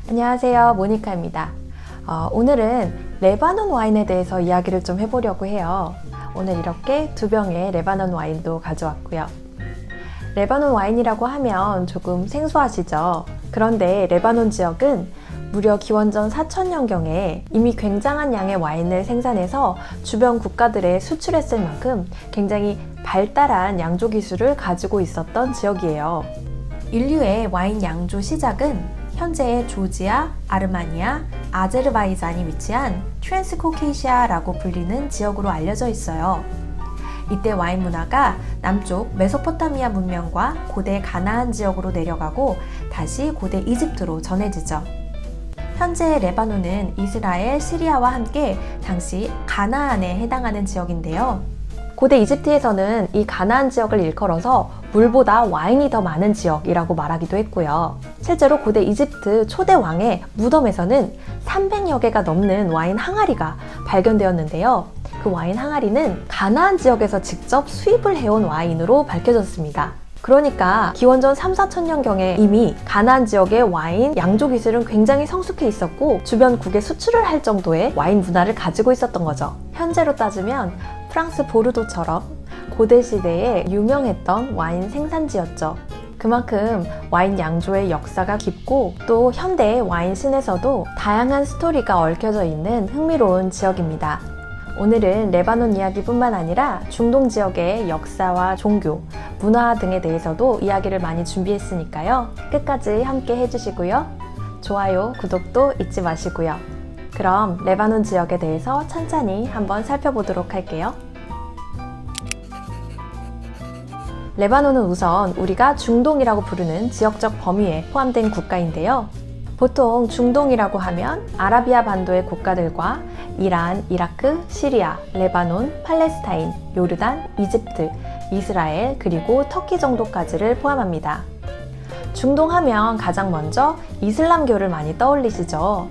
안녕하세요, 모니카입니다. 오늘은 레바논 와인에 대해서 이야기를 좀 해보려고 해요. 오늘 이렇게 2병의 레바논 와인도 가져왔고요. 레바논 와인이라고 하면 조금 생소하시죠? 그런데 레바논 지역은 무려 기원전 4000년경에 이미 굉장한 양의 와인을 생산해서 주변 국가들에 수출했을 만큼 굉장히 발달한 양조 기술을 가지고 있었던 지역이에요. 인류의 와인 양조 시작은 현재의 조지아, 아르마니아, 아제르바이잔이 위치한 트랜스코케이시아라고 불리는 지역으로 알려져 있어요. 이때 와인 문화가 남쪽 메소포타미아 문명과 고대 가나안 지역으로 내려가고 다시 고대 이집트로 전해지죠. 현재 레바논은 이스라엘, 시리아와 함께 당시 가나안에 해당하는 지역인데요. 고대 이집트에서는 이 가나안 지역을 일컬어서 물보다 와인이 더 많은 지역이라고 말하기도 했고요. 실제로 고대 이집트 초대 왕의 무덤에서는 300여 개가 넘는 와인 항아리가 발견되었는데요. 그 와인 항아리는 가나안 지역에서 직접 수입을 해온 와인으로 밝혀졌습니다. 그러니까 기원전 3,4천년경에 이미 가나안 지역의 와인 양조 기술은 굉장히 성숙해 있었고 주변 국에 수출을 할 정도의 와인 문화를 가지고 있었던 거죠. 현재로 따지면 프랑스 보르도처럼 고대 시대에 유명했던 와인 생산지였죠. 그만큼 와인 양조의 역사가 깊고 또 현대의 와인 씬에서도 다양한 스토리가 얽혀져 있는 흥미로운 지역입니다. 오늘은 레바논 이야기뿐만 아니라 중동 지역의 역사와 종교, 문화 등에 대해서도 이야기를 많이 준비했으니까요. 끝까지 함께 해주시고요. 좋아요, 구독도 잊지 마시고요. 그럼 레바논 지역에 대해서 천천히 한번 살펴보도록 할게요. 레바논은 우선 우리가 중동이라고 부르는 지역적 범위에 포함된 국가인데요. 보통 중동이라고 하면 아라비아 반도의 국가들과 이란, 이라크, 시리아, 레바논, 팔레스타인, 요르단, 이집트, 이스라엘, 그리고 터키 정도까지를 포함합니다. 중동 하면 가장 먼저 이슬람교를 많이 떠올리시죠?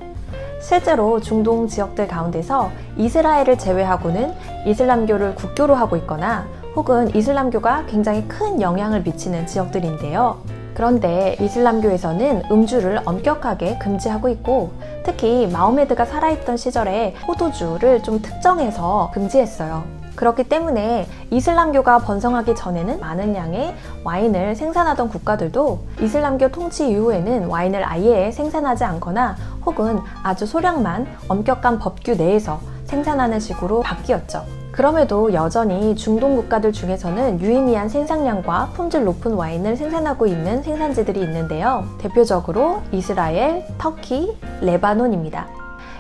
실제로 중동 지역들 가운데서 이스라엘을 제외하고는 이슬람교를 국교로 하고 있거나 혹은 이슬람교가 굉장히 큰 영향을 미치는 지역들인데요. 그런데 이슬람교에서는 음주를 엄격하게 금지하고 있고 특히 마호메드가 살아있던 시절에 포도주를 좀 특정해서 금지했어요. 그렇기 때문에 이슬람교가 번성하기 전에는 많은 양의 와인을 생산하던 국가들도 이슬람교 통치 이후에는 와인을 아예 생산하지 않거나 혹은 아주 소량만 엄격한 법규 내에서 생산하는 식으로 바뀌었죠. 그럼에도 여전히 중동 국가들 중에서는 유의미한 생산량과 품질 높은 와인을 생산하고 있는 생산지들이 있는데요. 대표적으로 이스라엘, 터키, 레바논입니다.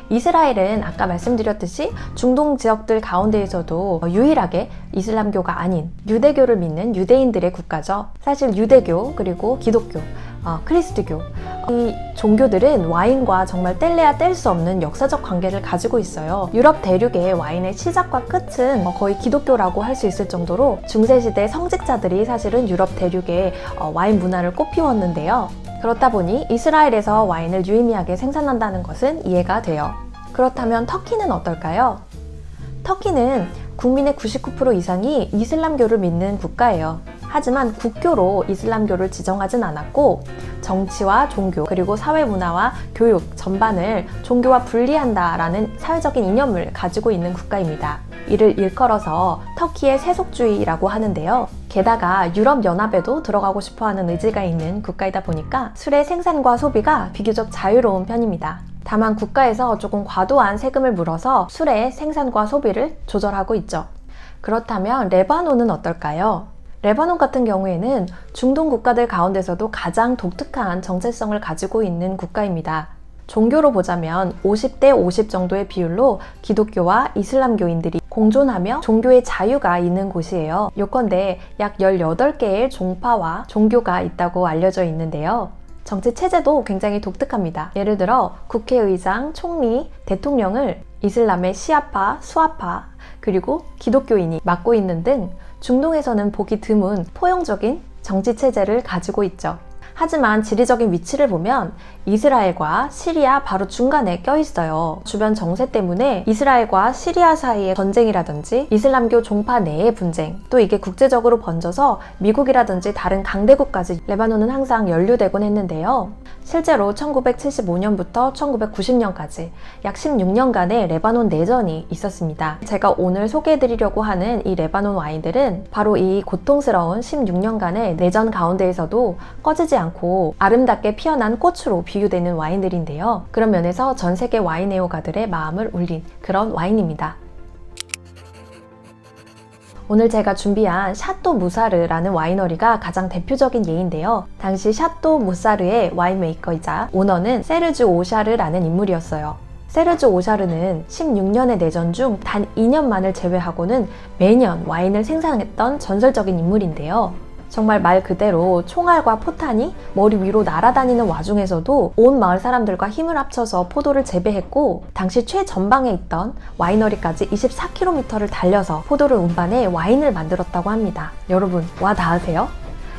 이스라엘은 아까 말씀드렸듯이 중동 지역들 가운데에서도 유일하게 이슬람교가 아닌 유대교를 믿는 유대인들의 국가죠. 사실 유대교 그리고 기독교, 크리스트교 이 종교들은 와인과 정말 뗄래야 뗄 수 없는 역사적 관계를 가지고 있어요. 유럽 대륙의 와인의 시작과 끝은 거의 기독교라고 할 수 있을 정도로 중세시대 성직자들이 사실은 유럽 대륙의 와인 문화를 꽃피웠는데요. 그렇다 보니 이스라엘에서 와인을 유의미하게 생산한다는 것은 이해가 돼요. 그렇다면 터키는 어떨까요? 터키는 국민의 99% 이상이 이슬람교를 믿는 국가예요. 하지만 국교로 이슬람교를 지정하진 않았고 정치와 종교 그리고 사회 문화와 교육 전반을 종교와 분리한다라는 사회적인 이념을 가지고 있는 국가입니다. 이를 일컬어서 터키의 세속주의라고 하는데요. 게다가 유럽연합에도 들어가고 싶어하는 의지가 있는 국가이다 보니까 술의 생산과 소비가 비교적 자유로운 편입니다. 다만 국가에서 조금 과도한 세금을 물어서 술의 생산과 소비를 조절하고 있죠. 그렇다면 레바논은 어떨까요? 레바논 같은 경우에는 중동 국가들 가운데서도 가장 독특한 정체성을 가지고 있는 국가입니다. 종교로 보자면 50대 50 정도의 비율로 기독교와 이슬람교인들이 공존하며 종교의 자유가 있는 곳이에요. 요컨대 약 18개의 종파와 종교가 있다고 알려져 있는데요. 정치 체제도 굉장히 독특합니다. 예를 들어 국회의장, 총리, 대통령을 이슬람의 시아파, 수아파, 그리고 기독교인이 맡고 있는 등 중동에서는 보기 드문 포용적인 정치 체제를 가지고 있죠. 하지만 지리적인 위치를 보면 이스라엘과 시리아 바로 중간에 껴있어요. 주변 정세 때문에 이스라엘과 시리아 사이의 전쟁이라든지 이슬람교 종파 내의 분쟁, 또 이게 국제적으로 번져서 미국이라든지 다른 강대국까지 레바논은 항상 연루되곤 했는데요. 실제로 1975년부터 1990년까지 약 16년간의 레바논 내전이 있었습니다. 제가 오늘 소개해드리려고 하는 이 레바논 와인들은 바로 이 고통스러운 16년간의 내전 가운데에서도 꺼지지 않고 아름답게 피어난 꽃으로 비유되는 와인들인데요. 그런 면에서 전 세계 와인 애호가들의 마음을 울린 그런 와인입니다. 오늘 제가 준비한 샤또 무사르라는 와이너리가 가장 대표적인 예인데요. 당시 샤또 무사르의 와인 메이커이자 오너는 세르주 오샤르라는 인물이었어요. 세르주 오샤르는 16년의 내전 중 단 2년만을 제외하고는 매년 와인을 생산했던 전설적인 인물인데요. 정말 말 그대로 총알과 포탄이 머리 위로 날아다니는 와중에서도 온 마을 사람들과 힘을 합쳐서 포도를 재배했고, 당시 최전방에 있던 와이너리까지 24km를 달려서 포도를 운반해 와인을 만들었다고 합니다. 여러분, 와 닿으세요?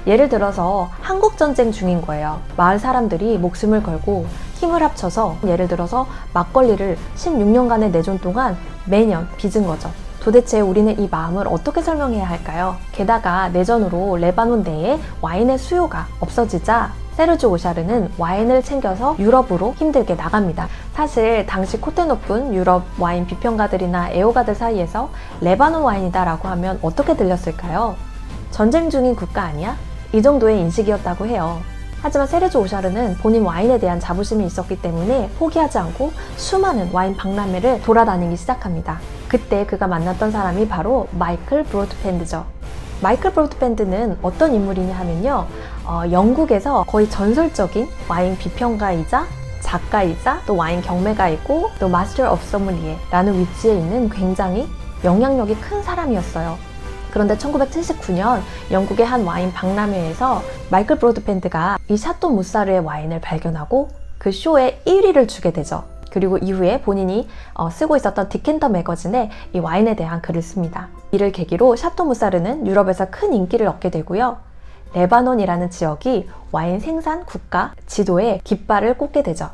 예를 들어서 한국전쟁 중인 거예요. 마을 사람들이 목숨을 걸고 힘을 합쳐서 예를 들어서 막걸리를 16년간의 내전 동안 매년 빚은 거죠. 도대체 우리는 이 마음을 어떻게 설명해야 할까요? 게다가 내전으로 레바논 내에 와인의 수요가 없어지자 세르주 오샤르는 와인을 챙겨서 유럽으로 힘들게 나갑니다. 사실 당시 콧대 높은 유럽 와인 비평가들이나 애호가들 사이에서 레바논 와인이다 라고 하면 어떻게 들렸을까요? 전쟁 중인 국가 아니야? 이 정도의 인식이었다고 해요. 하지만 세르주 오샤르는 본인 와인에 대한 자부심이 있었기 때문에 포기하지 않고 수많은 와인 박람회를 돌아다니기 시작합니다. 그때 그가 만났던 사람이 바로 마이클 브로드밴드죠. 마이클 브로드밴드는 어떤 인물이냐 하면요, 영국에서 거의 전설적인 와인 비평가이자 작가이자 또 와인 경매가이고 또 마스터 오브 소믈리에라는 위치에 있는 굉장히 영향력이 큰 사람이었어요. 그런데 1979년 영국의 한 와인 박람회에서 마이클 브로드밴드가 이 샤또 무사르의 와인을 발견하고 그 쇼에 1위를 주게 되죠. 그리고 이후에 본인이 쓰고 있었던 디켄터 매거진에 이 와인에 대한 글을 씁니다. 이를 계기로 샤또 무사르는 유럽에서 큰 인기를 얻게 되고요. 레바논이라는 지역이 와인 생산 국가 지도에 깃발을 꽂게 되죠.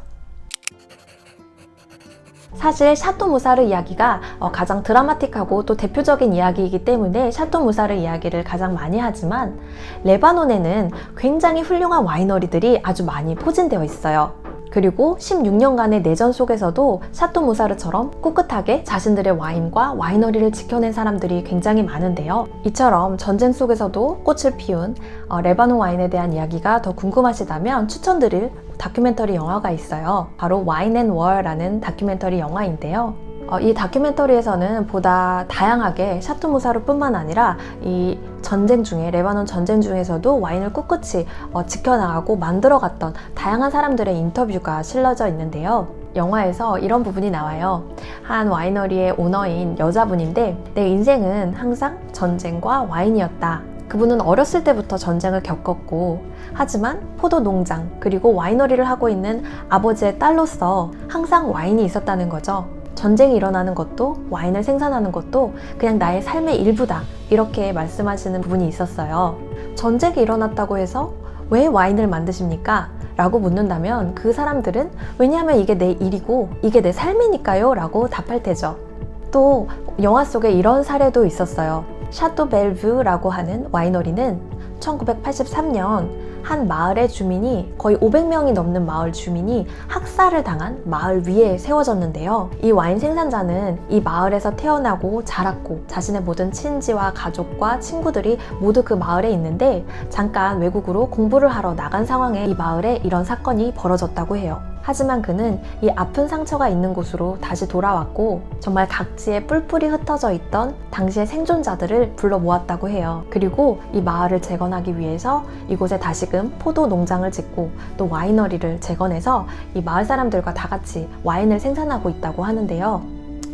사실 샤또 무사르 이야기가 가장 드라마틱하고 또 대표적인 이야기이기 때문에 샤또 무사르 이야기를 가장 많이 하지만 레바논에는 굉장히 훌륭한 와이너리들이 아주 많이 포진되어 있어요. 그리고 16년간의 내전 속에서도 샤또 무사르처럼 꿋꿋하게 자신들의 와인과 와이너리를 지켜낸 사람들이 굉장히 많은데요. 이처럼 전쟁 속에서도 꽃을 피운 레바논 와인에 대한 이야기가 더 궁금하시다면 추천드릴 다큐멘터리 영화가 있어요. 바로 와인 앤 월라는 다큐멘터리 영화인데요. 이 다큐멘터리에서는 보다 다양하게 샤또 무사르 뿐만 아니라 이 전쟁 중에 레바논 전쟁 중에서도 와인을 꿋꿋이 지켜나가고 만들어갔던 다양한 사람들의 인터뷰가 실려져 있는데요. 영화에서 이런 부분이 나와요. 한 와이너리의 오너인 여자분인데 내 인생은 항상 전쟁과 와인이었다. 그분은 어렸을 때부터 전쟁을 겪었고 하지만 포도 농장 그리고 와이너리를 하고 있는 아버지의 딸로서 항상 와인이 있었다는 거죠. 전쟁이 일어나는 것도 와인을 생산하는 것도 그냥 나의 삶의 일부다 이렇게 말씀하시는 부분이 있었어요. 전쟁이 일어났다고 해서 왜 와인을 만드십니까? 라고 묻는다면 그 사람들은 왜냐하면 이게 내 일이고 이게 내 삶이니까요 라고 답할 테죠. 또 영화 속에 이런 사례도 있었어요. 샤또 벨뷰라고 하는 와이너리는 1983년 한 마을의 주민이 거의 500명이 넘는 마을 주민이 학살을 당한 마을 위에 세워졌는데요. 이 와인 생산자는 이 마을에서 태어나고 자랐고 자신의 모든 친지와 가족과 친구들이 모두 그 마을에 있는데 잠깐 외국으로 공부를 하러 나간 상황에 이 마을에 이런 사건이 벌어졌다고 해요. 하지만 그는 이 아픈 상처가 있는 곳으로 다시 돌아왔고 정말 각지에 뿔뿔이 흩어져 있던 당시의 생존자들을 불러 모았다고 해요. 그리고 이 마을을 재건하기 위해서 이곳에 다시금 포도 농장을 짓고 또 와이너리를 재건해서 이 마을 사람들과 다 같이 와인을 생산하고 있다고 하는데요.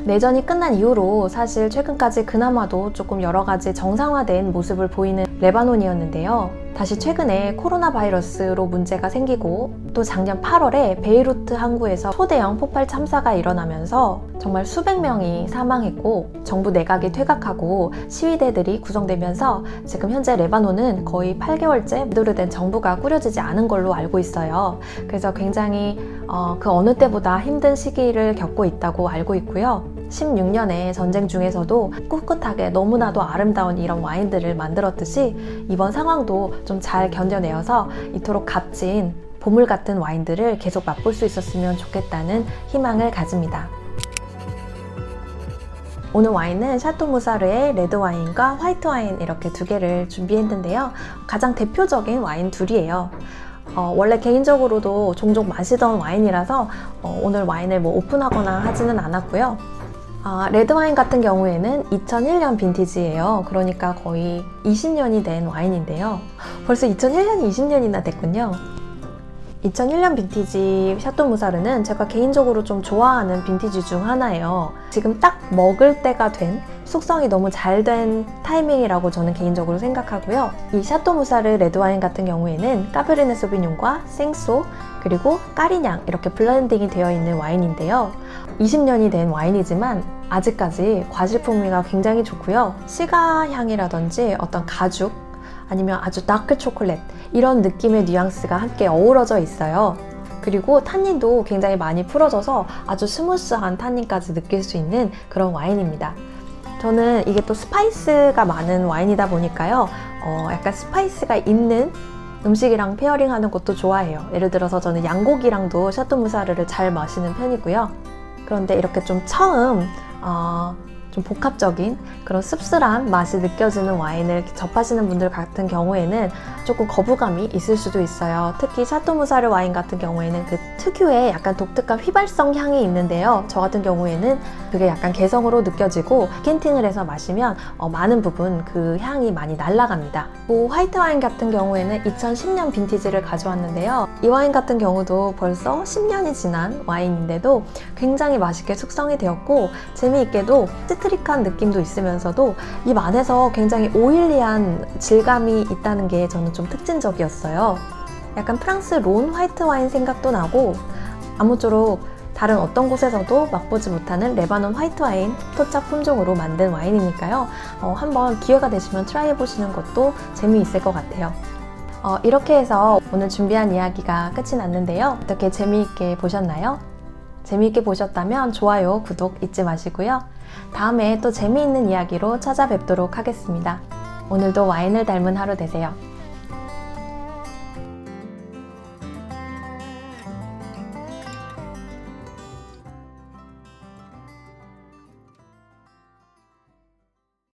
내전이 끝난 이후로 사실 최근까지 그나마도 조금 여러 가지 정상화된 모습을 보이는 레바논이었는데요. 다시 최근에 코로나 바이러스로 문제가 생기고 또 작년 8월에 베이루트 항구에서 초대형 폭발 참사가 일어나면서 정말 수백 명이 사망했고 정부 내각이 퇴각하고 시위대들이 구성되면서 지금 현재 레바논은 거의 8개월째 제대로 된 정부가 꾸려지지 않은 걸로 알고 있어요. 그래서 굉장히 그 어느 때보다 힘든 시기를 겪고 있다고 알고 있고요. 16년의 전쟁 중에서도 꿋꿋하게 너무나도 아름다운 이런 와인들을 만들었듯이 이번 상황도 좀 잘 견뎌내어서 이토록 값진 보물 같은 와인들을 계속 맛볼 수 있었으면 좋겠다는 희망을 가집니다. 오늘 와인은 샤또 무사르의 레드 와인과 화이트 와인 이렇게 두 개를 준비했는데요. 가장 대표적인 와인 둘이에요. 원래 개인적으로도 종종 마시던 와인이라서 오늘 와인을 오픈하거나 하지는 않았고요. 레드 와인 같은 경우에는 2001년 빈티지예요. 그러니까 거의 20년이 된 와인인데요. 벌써 2001년이 20년이나 됐군요. 2001년 빈티지 샤또 무사르는 제가 개인적으로 좀 좋아하는 빈티지 중 하나예요. 지금 딱 먹을 때가 된, 숙성이 너무 잘 된 타이밍이라고 저는 개인적으로 생각하고요. 이 샤또 무사르 레드 와인 같은 경우에는 까베르네 소비뇽과 생소 그리고 까리냥 이렇게 블렌딩이 되어 있는 와인인데요. 20년이 된 와인이지만 아직까지 과실 풍미가 굉장히 좋고요. 시가 향이라든지 어떤 가죽 아니면 아주 다크 초콜릿 이런 느낌의 뉘앙스가 함께 어우러져 있어요. 그리고 탄닌도 굉장히 많이 풀어져서 아주 스무스한 탄닌까지 느낄 수 있는 그런 와인입니다. 저는 이게 또 스파이스가 많은 와인이다 보니까요. 약간 스파이스가 있는 음식이랑 페어링하는 것도 좋아해요. 예를 들어서 저는 양고기랑도 샤또 무사르를 잘 마시는 편이고요. 그런데 이렇게 좀 처음 좀 복합적인 그런 씁쓸한 맛이 느껴지는 와인을 접하시는 분들 같은 경우에는 조금 거부감이 있을 수도 있어요. 특히 샤또 무사르 와인 같은 경우에는 그 특유의 약간 독특한 휘발성 향이 있는데요. 저 같은 경우에는 그게 약간 개성으로 느껴지고 캔팅을 해서 마시면 많은 부분 그 향이 많이 날아갑니다. 화이트 와인 같은 경우에는 2010년 빈티지를 가져왔는데요. 이 와인 같은 경우도 벌써 10년이 지난 와인인데도 굉장히 맛있게 숙성이 되었고 재미있게도 시트릭한 느낌도 있으면서도 입 안에서 굉장히 오일리한 질감이 있다는 게 저는 좀 특징적이었어요. 약간 프랑스 론 화이트 와인 생각도 나고 아무쪼록 다른 어떤 곳에서도 맛보지 못하는 레바논 화이트 와인 토착 품종으로 만든 와인이니까요. 한번 기회가 되시면 트라이 해보시는 것도 재미있을 것 같아요. 이렇게 해서 오늘 준비한 이야기가 끝이 났는데요. 어떻게 재미있게 보셨나요? 재미있게 보셨다면 좋아요, 구독 잊지 마시고요. 다음에 또 재미있는 이야기로 찾아뵙도록 하겠습니다. 오늘도 와인을 닮은 하루 되세요.